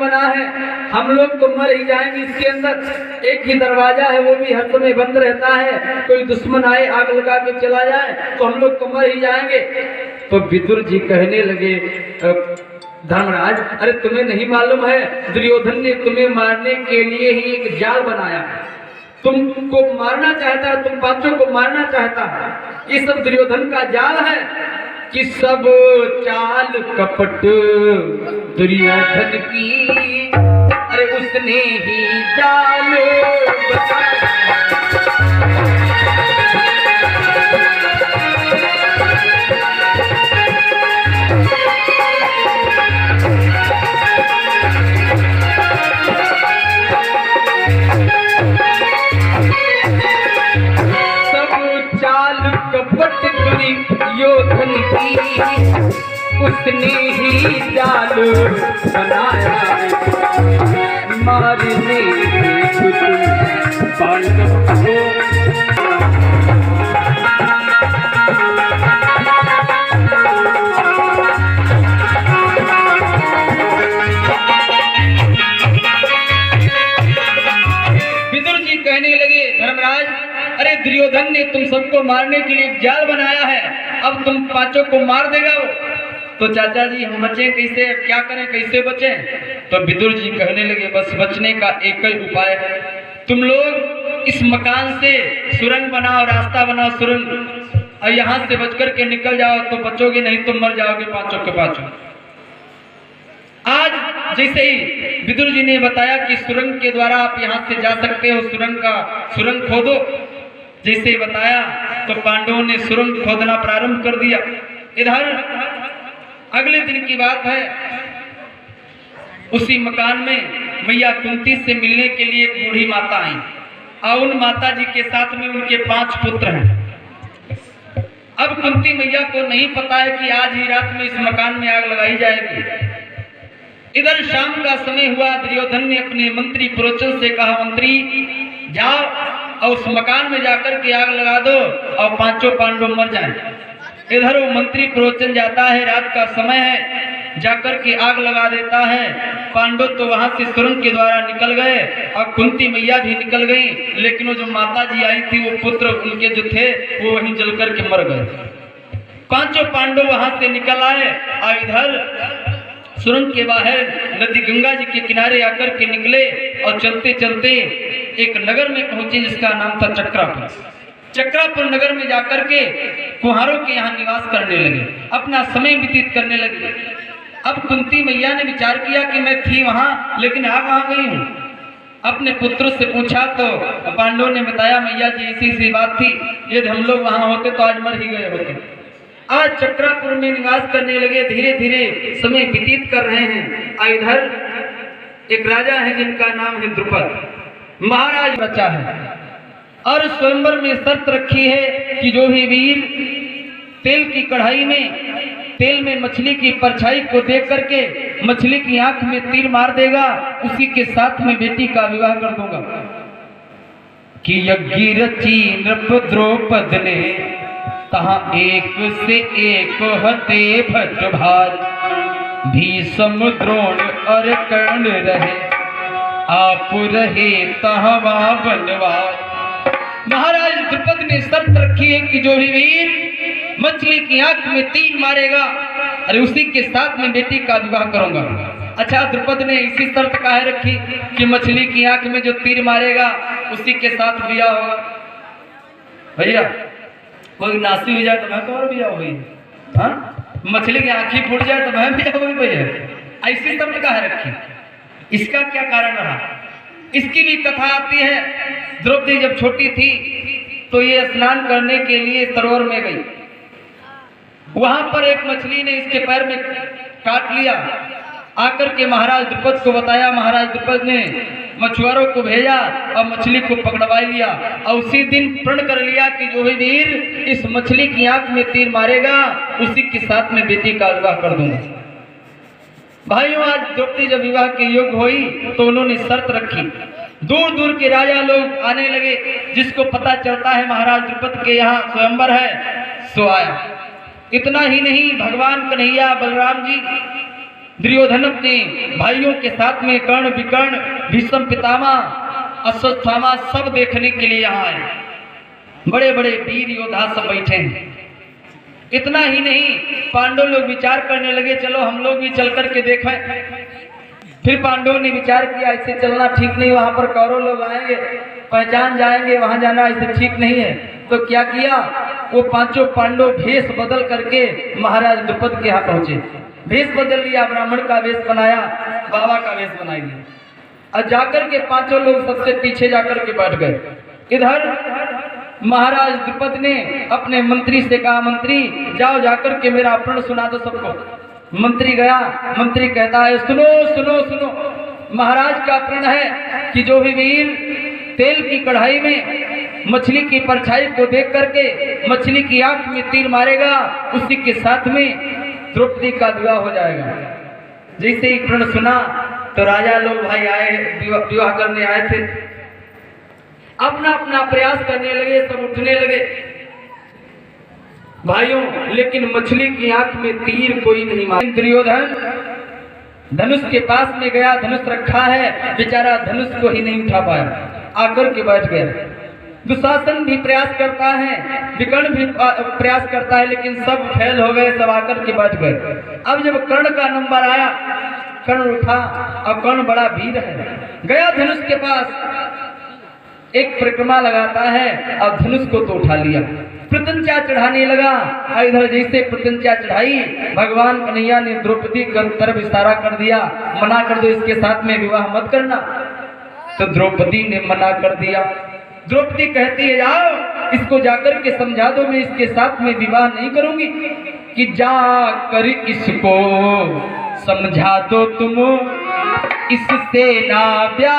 बना है, हम लोग तो मर ही जाएंगे इसके अंदर। एक ही दरवाजा है, वो भी हर समय बंद रहता है, कोई दुश्मन आए आग लगा के चला जाए तो हम लोग तो मर ही जाएंगे। तो विदुर जी कहने लगे, धर्मराज अरे तुम्हें नहीं मालूम है, दुर्योधन ने तुम्हें मारने के लिए ही एक जाल बनाया, तुमको मारना चाहता है, तुम पांचों को मारना चाहता है। ये सब दुर्योधन का जाल है कि सब चाल कपट दुर्योधन की, अरे उसने ही जाल बनाया। कपट दुर्योधन की, उसने ही जाल बनाया, मारने पांडव को। विदुर जी कहने लगे, धर्मराज अरे दुर्योधन ने तुम सबको मारने के लिए एक जाल बनाया है, अब तुम पांचों को मार देगा वो। तो चाचा जी हम बचें कैसे, क्या करें, कैसे बचें? तो विदुर जी कहने लगे, बस बचने का एक ही उपाय है, तुम लोग इस मकान से सुरंग बनाओ, रास्ता बनाओ सुरंग, और यहाँ से बचकर के निकल जाओ तो बचोगे, नहीं तो मर जाओगे पांचों के पांचों। आज जैसे ही विदुर जी ने बताया कि सुरंग के द्वारा आप यहाँ से जा सकते हो, सुरंग खोदो, जैसे ही बताया तो पांडवों ने सुरंग खोदना प्रारंभ कर दिया। इधर अगले दिन की बात है, उसी मकान में मैया कुंती से मिलने के लिए एक बूढ़ी माता आई, और उन माता जी के साथ में उनके 5 पुत्र हैं। अब कुंती मैया को नहीं पता है कि आज ही रात में इस मकान में आग लगाई जाएगी। इधर शाम का समय हुआ, दुर्योधन ने अपने मंत्री पुरोचन से कहा, मंत्री जाओ और उस मकान में जाकर के आग लगा दो और पांचों पांडव मर जाएं। इधर वो मंत्री पुरोचन जाता है, रात का समय है, जाकर के आग लगा देता है। पांडव तो वहां से सुरंग के द्वारा निकल गए और कुंती मैया भी निकल गई, लेकिन वो जो माता जी आई थी, वो पुत्र उनके जो थे वो वहीं जल करके मर गए। पांचों पांडव वहां से निकल आए और इधर सुरंग के बाहर नदी गंगा जी के किनारे आकर के निकले और चलते चलते एक नगर में पहुंचे जिसका नाम था चक्रापुर। चक्रापुर नगर में जाकर के कुम्हारों के यहाँ निवास करने लगे, अपना समय व्यतीत करने लगे। अब कुंती मैया ने विचार किया कि मैं थी वहां, लेकिन आ कहाँ गई हूँ। अपने पुत्र से पूछा तो पांडवों ने बताया, मैया जी ऐसी सी बात थी, यदि हम लोग वहां होते तो आज मर ही गए होते। आज चक्रापुर में निवास करने लगे, धीरे धीरे समय व्यतीत कर रहे हैं। इधर एक राजा है जिनका नाम है द्रुपद, महाराज बचा है, और स्वयंवर में शर्त रखी है कि जो भी वीर तेल की कढ़ाई में तेल में मछली की परछाई को देख करके मछली की आंख में तीर मार देगा, उसी के साथ में बेटी का विवाह कर दूंगा। कि यज्ञ रची नृप द्रौपद ने, तहाँ एक से एक हते भट भार, भीष्म द्रोण और कर्ण रहे, आप रहे तहाँ बनवार। महाराज द्रुपद ने शर्त रखी है कि जो भी वीर मछली की आंख में तीर मारेगा, अरे उसी के साथ में बेटी का विवाह करूंगा। अच्छा, द्रुपद ने इसी शर्त काहे रखी कि मछली की आंख में जो तीर मारेगा उसी के साथ विवाह होगा। भैया कोई नासी हो जाए तो मैं तो बिया हुई, हाँ, मछली की आंखें फूट जाए तो मैं बिया हुई भैया, ऐसी शर्त काहे रखी? इसका क्या कारण रहा? इसकी भी कथा आती है। द्रौपदी जब छोटी थी तो ये स्नान करने के लिए सरोवर में गई, वहां पर एक मछली ने इसके पैर में काट लिया। आकर के महाराज द्रुपद को बताया, महाराज द्रुपद ने मछुआरों को भेजा और मछली को पकड़वा लिया, और उसी दिन प्रण कर लिया कि जो भी वीर इस मछली की आंख में तीर मारेगा उसी के साथ में बेटी का विवाह कर दूंगा। भाइयों, आज द्रौपदी जब विवाह के योग्य हुई तो उन्होंने शर्त रखी। दूर दूर के राजा लोग आने लगे, जिसको पता चलता है महाराज द्रुपद के यहाँ स्वयंवर है सो आया। इतना ही नहीं, भगवान कन्हैया बलराम जी दुर्योधन अपने भाइयों के साथ में कर्ण विकर्ण भीष्म पितामह अश्वत्थामा सब देखने के लिए यहाँ आए। बड़े बड़े वीर योद्धा सब बैठे हैं। इतना ही नहीं, पांडव लोग विचार करने लगे चलो हम लोग भी चल करके देखें। फिर पांडवों ने विचार किया ऐसे चलना ठीक नहीं, वहां पर कौरव लोग आएंगे पहचान जाएंगे, वहां जाना ऐसे ठीक नहीं है। तो क्या किया, वो पांचों पांडव भेष बदल करके महाराज द्रुपद के यहाँ पहुंचे। भेष बदल लिया, ब्राह्मण का वेश बनाया, बाबा का वेश बना लिया और जाकर के पांचों लोग सबसे पीछे जाकर के बैठ गए। इधर महाराज द्रुपद ने अपने मंत्री से कहा, मंत्री जाओ जाकर के मेरा प्रण सुना दो सबको। मंत्री गया, मंत्री कहता है सुनो सुनो सुनो, महाराज का प्रण है कि जो भी वीर तेल की कढ़ाई में मछली की परछाई को देख करके मछली की आंख में तीर मारेगा, उसी के साथ में द्रौपदी का विवाह हो जाएगा। जैसे ही प्रण सुना तो राजा लोग भाई आए, विवाह करने आए थे, अपना अपना प्रयास करने लगे, सब उठने लगे भाइयों, लेकिन मछली की आंख में तीर कोई नहीं मारा। दुर्योधन धनुष के पास में गया, धनुष रखा है, बेचारा धनुष को ही नहीं उठा पाया, आकर के बैठ गया। दुशासन भी प्रयास करता है, विकर्ण भी प्रयास करता है, लेकिन सब फेल हो गए, सब आकर के बैठ गए। अब जब कर्ण का नंबर आया, कर्ण उठा, अब कर्ण बड़ा वीर है, गया धनुष के पास, एक परिक्रमा लगाता है और धनुष को तो उठा लिया, प्रत्यंचा चढ़ाने लगा। इधर जैसे प्रत्यंचा चढ़ाई, भगवान कन्हैया ने द्रौपदी की तरफ इशारा कर दिया, मना कर दो, इसके साथ में विवाह मत करना। तो द्रौपदी ने मना कर दिया। द्रौपदी कहती है जाओ इसको जाकर के समझा दो, मैं इसके साथ में विवाह नहीं करूंगी। कि जाकर इसको समझा दो तुम, इससे ना ब्याह